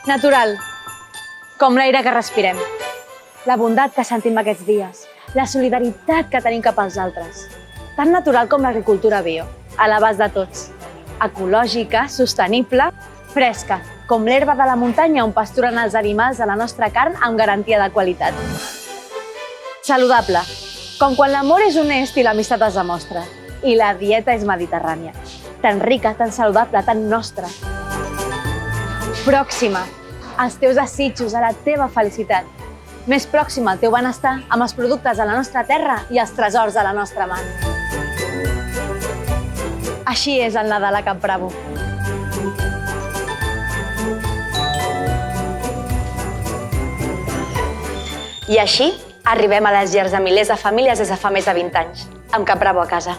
Natural, com l'aire que respirem. La bondat que sentim aquests dies, la solidaritat que tenim cap als altres. Tan natural com l'agricultura bio, a l'abast de tots. Ecològica, sostenible, fresca, com l'herba de la muntanya on pasturen els animals de la nostra carn amb garantia de qualitat. Saludable, com quan l'amor és honest i l'amistat es demostra. I la dieta és mediterrània, tan rica, tan saludable, tan nostra. Pròxima, als teus desitjos, a la teva felicitat. Més pròxima al teu benestar amb els productes de la nostra terra i els tresors de la nostra mà. Així és el Nadal a Camp Bravo. I així arribem a les llars de milers de famílies des de fa més de 20 anys, amb Camp Bravo a casa.